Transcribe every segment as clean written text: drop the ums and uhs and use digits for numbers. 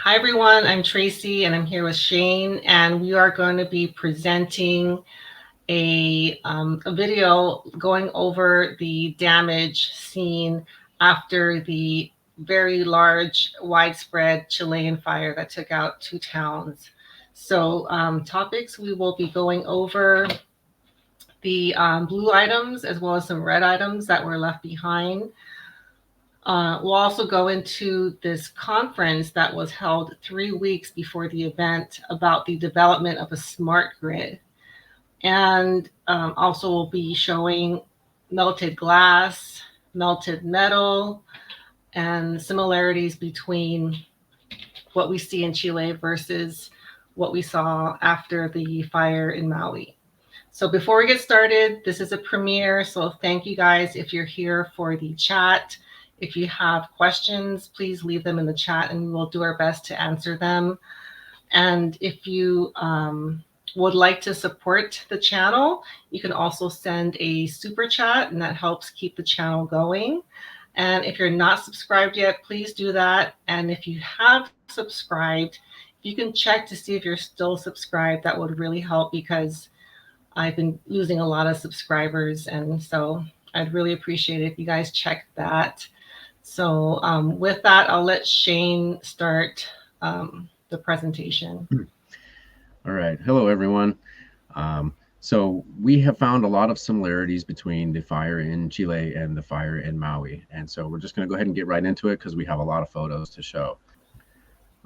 Hi everyone, I'm Tracy and I'm here with Shane, and we are going to be presenting a video going over the damage seen after the very large, widespread Chilean fire that took out two towns. So, topics we will be going over the blue items as well as some red items that were left behind. We'll also go into this conference that was held 3 weeks before the event about the development of a smart grid. And also, we'll be showing melted glass, melted metal, and similarities between what we see in Chile versus what we saw after the fire in Maui. So before we get started, this is a premiere. So thank you guys if you're here for the chat. If you have questions, please leave them in the chat and we will do our best to answer them. And if you would like to support the channel, you can also send a super chat and that helps keep the channel going. And if you're not subscribed yet, please do that. And if you have subscribed, if you can check to see if you're still subscribed, that would really help because I've been losing a lot of subscribers, and so I'd really appreciate it if you guys check that. So with that, I'll let Shane start the presentation. All right. Hello, everyone. So we have found a lot of similarities between the fire in Chile and the fire in Maui. And so we're just going to go ahead and get right into it because we have a lot of photos to show.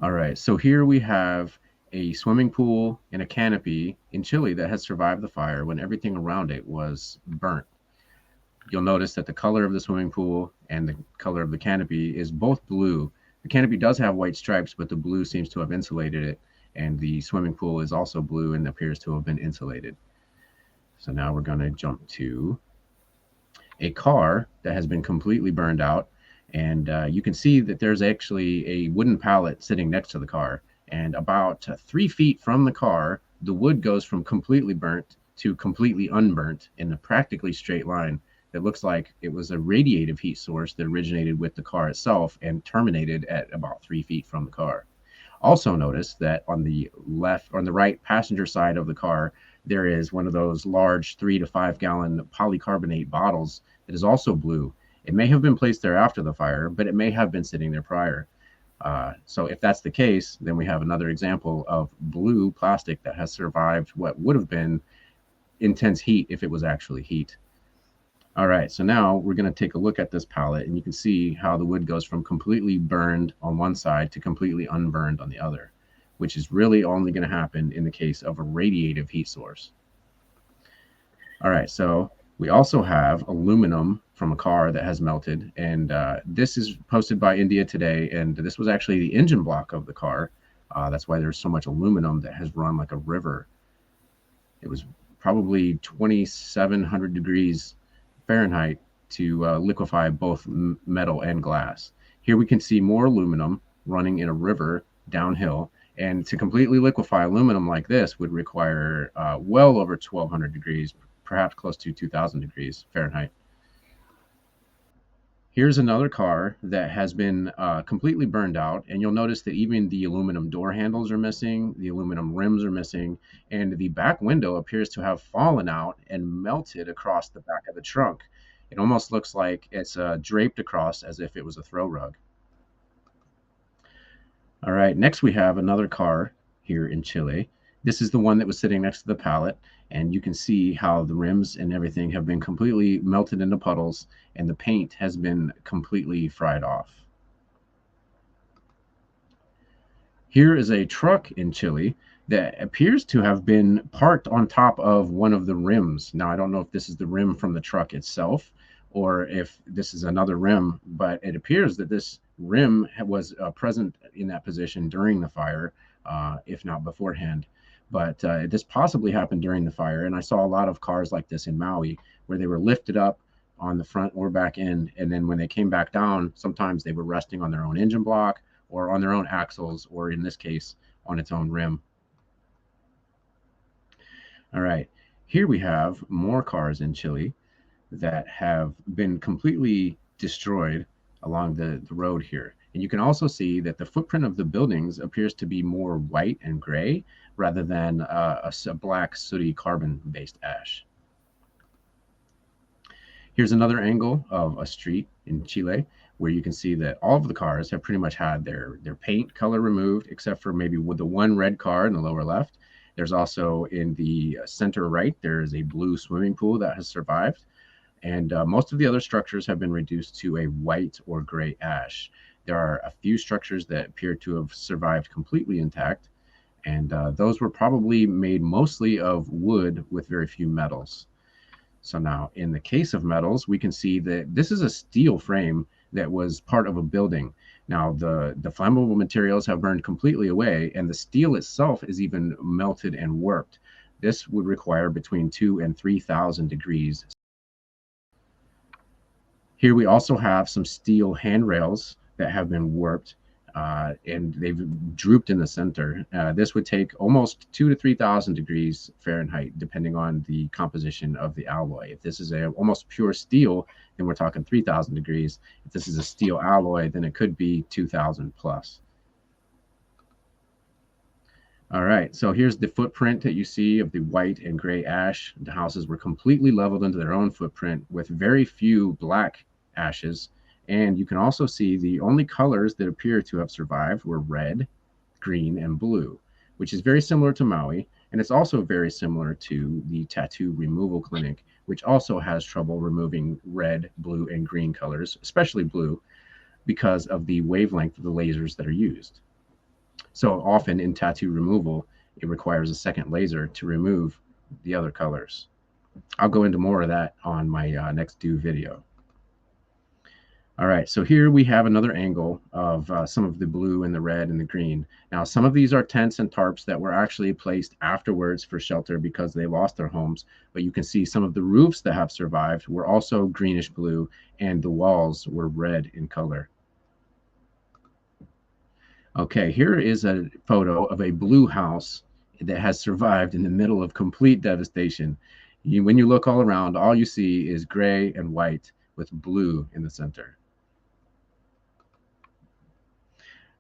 All right. So here we have a swimming pool and a canopy in Chile that has survived the fire when everything around it was burnt. You'll notice that the color of the swimming pool and the color of the canopy is both blue. The canopy does have white stripes, but the blue seems to have insulated it. And the swimming pool is also blue and appears to have been insulated. So now we're going to jump to a car that has been completely burned out. And you can see that there's actually a wooden pallet sitting next to the car. And about 3 feet from the car, the wood goes from completely burnt to completely unburnt in a practically straight line that looks like it was a radiative heat source that originated with the car itself and terminated at about 3 feet from the car. Also notice that on the right passenger side of the car, there is one of those large 3 to 5 gallon polycarbonate bottles that is also blue. It may have been placed there after the fire, but it may have been sitting there prior. So if that's the case, then we have another example of blue plastic that has survived what would have been intense heat if it was actually heat. All right, so now we're going to take a look at this palette, and you can see how the wood goes from completely burned on one side to completely unburned on the other, which is really only going to happen in the case of a radiative heat source. All right, so we also have aluminum from a car that has melted, and this is posted by India Today, and this was actually the engine block of the car. That's why there's so much aluminum that has run like a river. It was probably 2,700 degrees Fahrenheit to liquefy both metal and glass. Here we can see more aluminum running in a river downhill. And to completely liquefy aluminum like this would require well over 1,200 degrees, perhaps close to 2,000 degrees Fahrenheit. Here's another car that has been completely burned out, and you'll notice that even the aluminum door handles are missing, the aluminum rims are missing, and the back window appears to have fallen out and melted across the back of the trunk. It almost looks like it's draped across as if it was a throw rug. All right, next we have another car here in Chile. This is the one that was sitting next to the pallet, and you can see how the rims and everything have been completely melted into puddles, and the paint has been completely fried off. Here is a truck in Chile that appears to have been parked on top of one of the rims. Now, I don't know if this is the rim from the truck itself or if this is another rim, but it appears that this rim was present in that position during the fire, if not beforehand. But this possibly happened during the fire. And I saw a lot of cars like this in Maui where they were lifted up on the front or back end. And then when they came back down, sometimes they were resting on their own engine block or on their own axles, or in this case, on its own rim. All right, here we have more cars in Chile that have been completely destroyed along the road here. And you can also see that the footprint of the buildings appears to be more white and gray rather than a black, sooty carbon-based ash. Here's another angle of a street in Chile where you can see that all of the cars have pretty much had their paint color removed, except for maybe with the one red car in the lower left. There's also in the center right, there is a blue swimming pool that has survived. And most of the other structures have been reduced to a white or gray ash. There are a few structures that appear to have survived completely intact, and those were probably made mostly of wood with very few metals. So now, in the case of metals, we can see that this is a steel frame that was part of a building. Now, the flammable materials have burned completely away, and the steel itself is even melted and warped. This would require between 2 and 3,000 degrees. Here we also have some steel handrails that have been warped, and they've drooped in the center. This would take almost 2 to 3,000 degrees Fahrenheit, depending on the composition of the alloy. If this is a almost pure steel, then we're talking 3,000 degrees. If this is a steel alloy, then it could be 2,000 plus. All right, so here's the footprint that you see of the white and gray ash. The houses were completely leveled into their own footprint with very few black ashes. And you can also see the only colors that appear to have survived were red, green, and blue, which is very similar to Maui. And it's also very similar to the tattoo removal clinic, which also has trouble removing red, blue, and green colors, especially blue, because of the wavelength of the lasers that are used. So often in tattoo removal, it requires a second laser to remove the other colors. I'll go into more of that on my next due video. All right, so here we have another angle of some of the blue and the red and the green. Now, some of these are tents and tarps that were actually placed afterwards for shelter because they lost their homes. But you can see some of the roofs that have survived were also greenish blue, and the walls were red in color. Okay, here is a photo of a blue house that has survived in the middle of complete devastation. When you look all around, all you see is gray and white with blue in the center.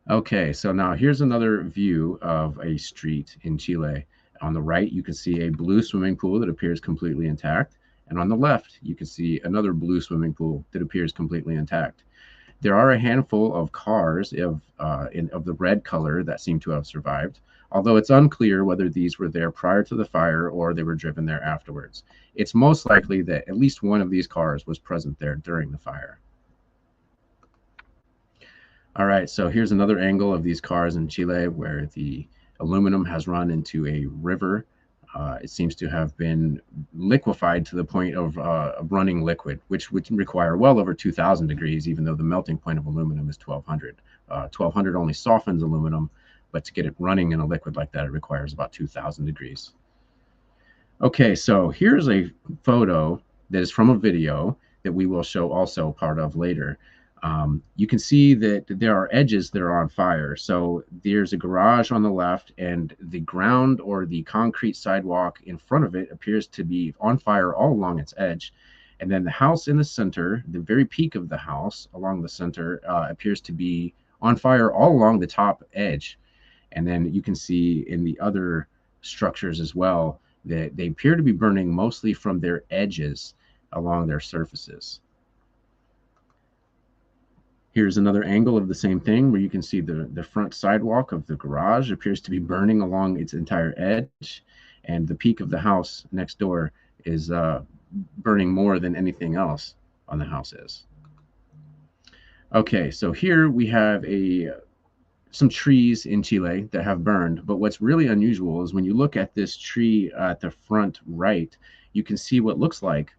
Okay, so now here's another view of a street in Chile. On the right, you can see a blue swimming pool that appears completely intact. And on the left, you can see another blue swimming pool that appears completely intact. There are a handful of cars of the red color that seem to have survived, although it's unclear whether these were there prior to the fire or they were driven there afterwards. It's most likely that at least one of these cars was present there during the fire. All right, so here's another angle of these cars in Chile where the aluminum has run into a river. It seems to have been liquefied to the point of running liquid, which would require well over 2,000 degrees, even though the melting point of aluminum is 1,200. 1,200 only softens aluminum, but to get it running in a liquid like that, it requires about 2,000 degrees. Okay, so here's a photo that is from a video that we will show also part of later. You can see that there are edges that are on fire. So there's a garage on the left, and the ground or the concrete sidewalk in front of it appears to be on fire all along its edge. And then the house in the center, the very peak of the house along the center, appears to be on fire all along the top edge. And then you can see in the other structures as well that they appear to be burning mostly from their edges along their surfaces. Here's another angle of the same thing where you can see the front sidewalk of the garage appears to be burning along its entire edge, and the peak of the house next door is burning more than anything else on the house is. Okay, so here we have some trees in Chile that have burned, but what's really unusual is when you look at this tree at the front right, you can see what looks like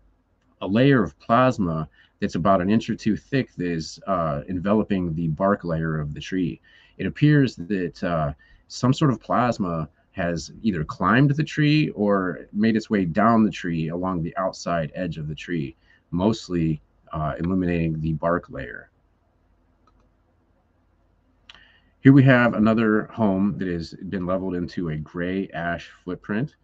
a layer of plasma that's about an inch or two thick that is enveloping the bark layer of the tree. It appears that some sort of plasma has either climbed the tree or made its way down the tree along the outside edge of the tree, mostly illuminating the bark layer. Here we have another home that has been leveled into a gray ash footprint.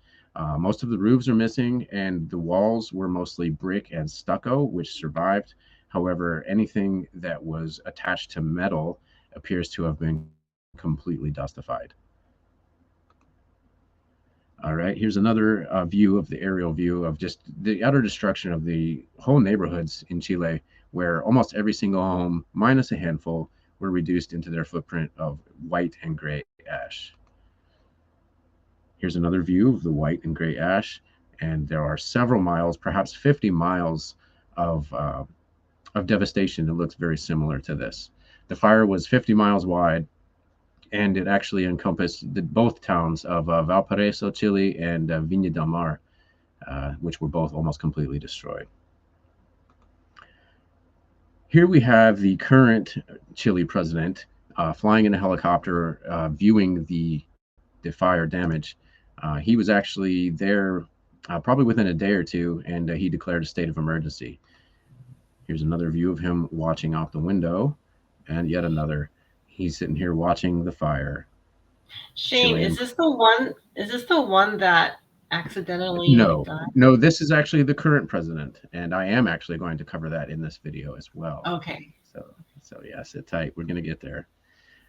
Most of the roofs are missing, and the walls were mostly brick and stucco, which survived. However, anything that was attached to metal appears to have been completely dustified. All right, here's another view of the aerial view of just the utter destruction of the whole neighborhoods in Chile, where almost every single home, minus a handful, were reduced into their footprint of white and gray ash. Here's another view of the white and gray ash, and there are several miles, perhaps 50 miles of devastation that looks very similar to this. The fire was 50 miles wide, and it actually encompassed both towns of Valparaiso, Chile, and Vina Del Mar, which were both almost completely destroyed. Here we have the current Chile president flying in a helicopter, viewing the fire damage. He was actually there probably within a day or two, and he declared a state of emergency. Here's another view of him watching out the window, and yet another. He's sitting here watching the fire. Shane, Chilean. is this the one that accidentally No, died? no, this is actually the current president, and I am actually going to cover that in this video as well. Okay. So, yeah, sit tight. We're going to get there.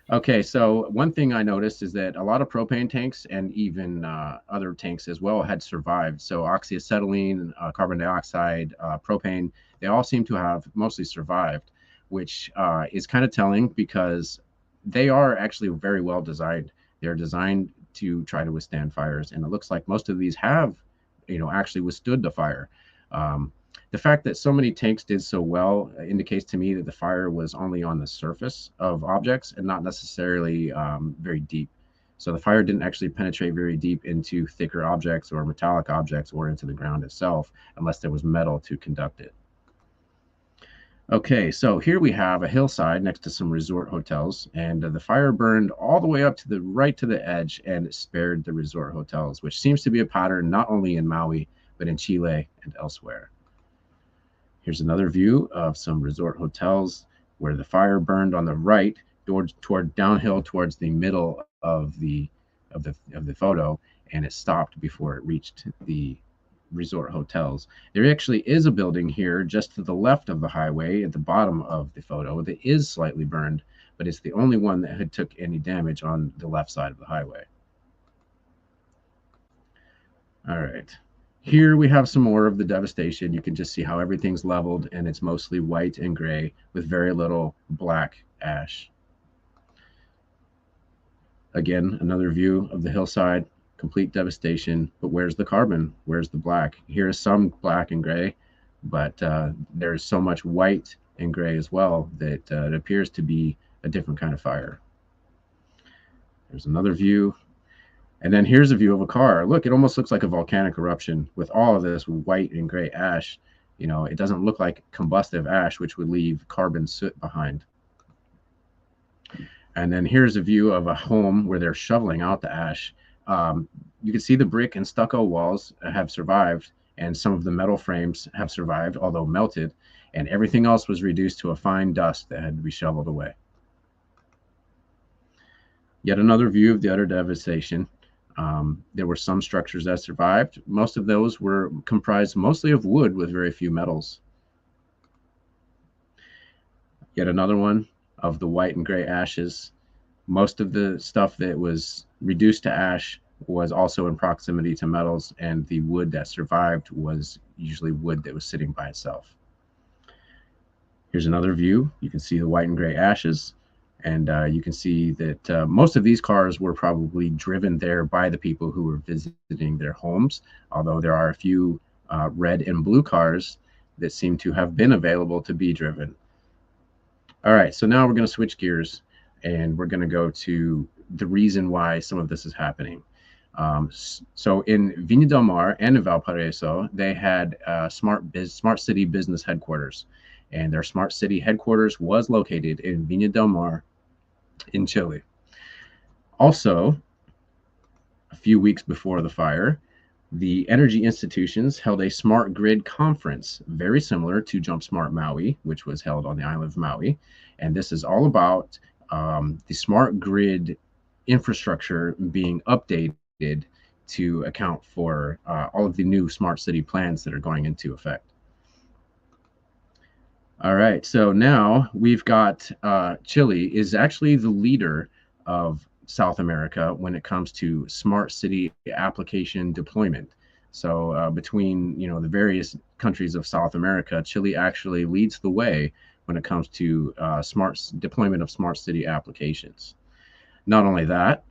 Okay, so one thing I noticed is that a lot of propane tanks and even other tanks as well had survived. So oxyacetylene, carbon dioxide, propane, they all seem to have mostly survived, which is kind of telling because they are actually very well designed. They're designed to try to withstand fires, and it looks like most of these have, actually withstood the fire. Um, the fact that so many tanks did so well indicates to me that the fire was only on the surface of objects and not necessarily very deep. So the fire didn't actually penetrate very deep into thicker objects or metallic objects or into the ground itself, unless there was metal to conduct it. Okay, so here we have a hillside next to some resort hotels, and the fire burned all the way up to the right to the edge, and it spared the resort hotels, which seems to be a pattern not only in Maui, but in Chile and elsewhere. Here's another view of some resort hotels where the fire burned on the right toward downhill towards the middle of the photo, and it stopped before it reached the resort hotels. There actually is a building here just to the left of the highway at the bottom of the photo that is slightly burned, but it's the only one that had took any damage on the left side of the highway. All right. Here we have some more of the devastation. You can just see how everything's leveled and it's mostly white and gray with very little black ash. Again, another view of the hillside, complete devastation, but where's the carbon? Where's the black? Here's some black and gray, but there's so much white and gray as well that it appears to be a different kind of fire. There's another view. And then here's a view of a car. Look, it almost looks like a volcanic eruption with all of this white and gray ash. It doesn't look like combustive ash, which would leave carbon soot behind. And then here's a view of a home where they're shoveling out the ash. You can see the brick and stucco walls have survived, and some of the metal frames have survived, although melted, and everything else was reduced to a fine dust that had to be shoveled away. Yet another view of the utter devastation. There were some structures that survived. Most of those were comprised mostly of wood with very few metals. Yet another one of the white and gray ashes. Most of the stuff that was reduced to ash was also in proximity to metals, and the wood that survived was usually wood that was sitting by itself. Here's another view. You can see the white and gray ashes, and you can see that most of these cars were probably driven there by the people who were visiting their homes, although there are a few red and blue cars that seem to have been available to be driven. All right, so now we're going to switch gears, and we're going to go to the reason why some of this is happening. So in Vina Del Mar and in Valparaiso, they had smart city business headquarters, and their smart city headquarters was located in Vina Del Mar in Chile. Also, a few weeks before the fire, the energy institutions held a smart grid conference, very similar to Jump Smart Maui, which was held on the island of Maui. And this is all about the smart grid infrastructure being updated to account for all of the new smart city plans that are going into effect. All right. So now we've got Chile is actually the leader of South America when it comes to smart city application deployment. So between the various countries of South America, Chile actually leads the way when it comes to deployment of smart city applications. Not only that,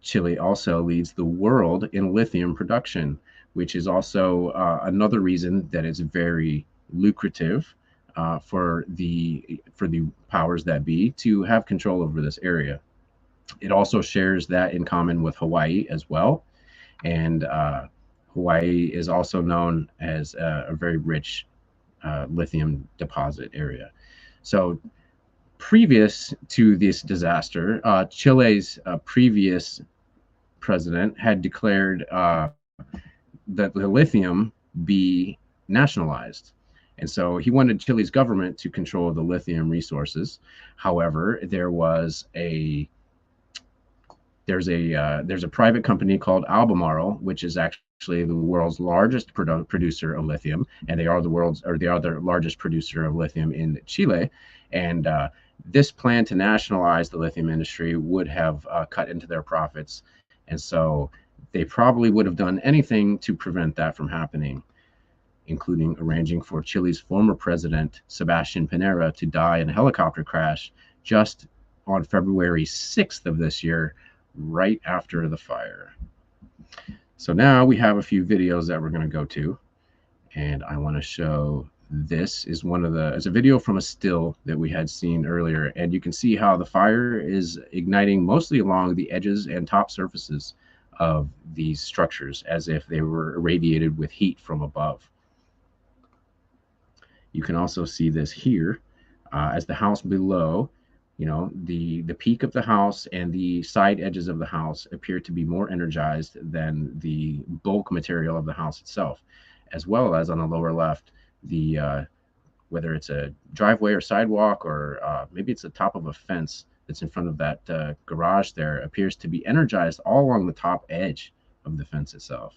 Chile also leads the world in lithium production, which is also another reason that it's very lucrative for the powers that be to have control over this area. It also shares that in common with Hawaii as well, and Hawaii is also known as a very rich lithium deposit area. So previous to this disaster, Chile's previous president had declared that the lithium be nationalized. And so he wanted Chile's government to control the lithium resources. However, there's a private company called Albemarle, which is actually the world's largest producer of lithium, and they are the largest producer of lithium in Chile. And this plan to nationalize the lithium industry would have cut into their profits, and so they probably would have done anything to prevent that from happening, including arranging for Chile's former president, Sebastian Pinera, to die in a helicopter crash just on February 6th of this year, right after the fire. So now we have a few videos that we're going to go to, and I want to show this is it's a video from a still that we had seen earlier, and you can see how the fire is igniting mostly along the edges and top surfaces of these structures as if they were irradiated with heat from above. You can also see this here as the house below. The peak of the house and the side edges of the house appear to be more energized than the bulk material of the house itself, as well as on the lower left, the whether it's a driveway or sidewalk, or maybe it's the top of a fence that's in front of that garage there, appears to be energized all along the top edge of the fence itself.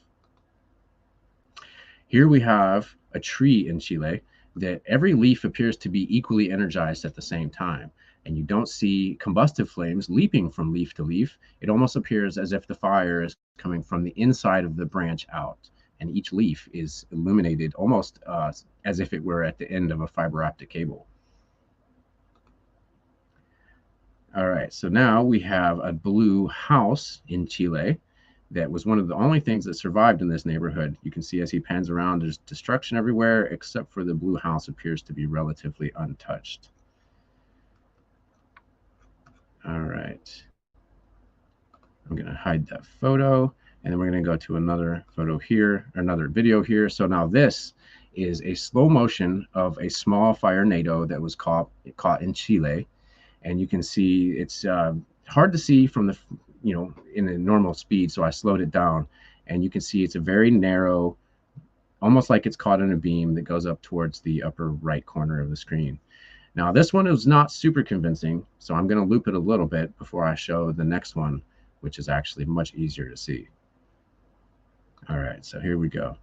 Here we have a tree in Chile that every leaf appears to be equally energized at the same time. And you don't see combustive flames leaping from leaf to leaf. It almost appears as if the fire is coming from the inside of the branch out. And each leaf is illuminated almost as if it were at the end of a fiber optic cable. All right, so now we have a blue house in Chile that was one of the only things that survived in this neighborhood. You can see as he pans around, there's destruction everywhere, except for the blue house appears to be relatively untouched. All right. I'm going to hide that photo, and then we're going to go to another photo here, or another video here. So now this is a slow motion of a small fire NATO that was caught in Chile. And you can see it's hard to see from the in a normal speed, so I slowed it down, and you can see it's a very narrow, almost like it's caught in a beam that goes up towards the upper right corner of the screen. Now this one is not super convincing, so I'm going to loop it a little bit before I show the next one, which is actually much easier to see. All right, so here we go.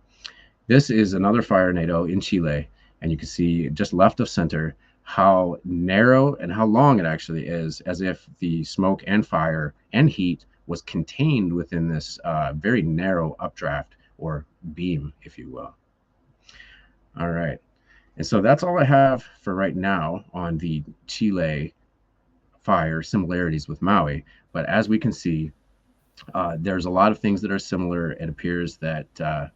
This is another fire NATO in Chile, and you can see just left of center how narrow and how long it actually is, as if the smoke and fire and heat was contained within this very narrow updraft or beam, if you will. All right. And so that's all I have for right now on the Chile fire similarities with Maui. But as we can see, there's a lot of things that are similar. It appears that,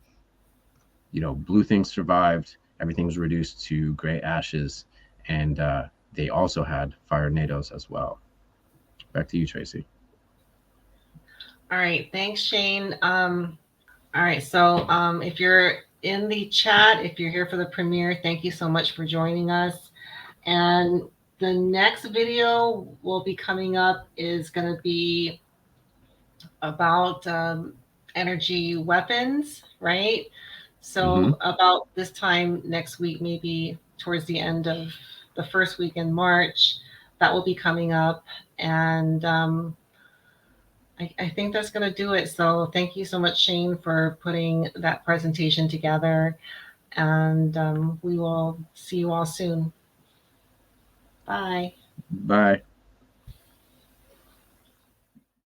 blue things survived. Everything was reduced to gray ashes. And they also had fire NATOs as well. Back to you, Tracy. All right, thanks, Shane. All right, so if you're in the chat, if you're here for the premiere, thank you so much for joining us. And the next video will be coming up is going to be about energy weapons, right? Mm-hmm. So about this time next week, maybe towards the end of the first week in March, that will be coming up. And I think that's going to do it. So thank you so much, Shane, for putting that presentation together. And we will see you all soon. Bye. Bye.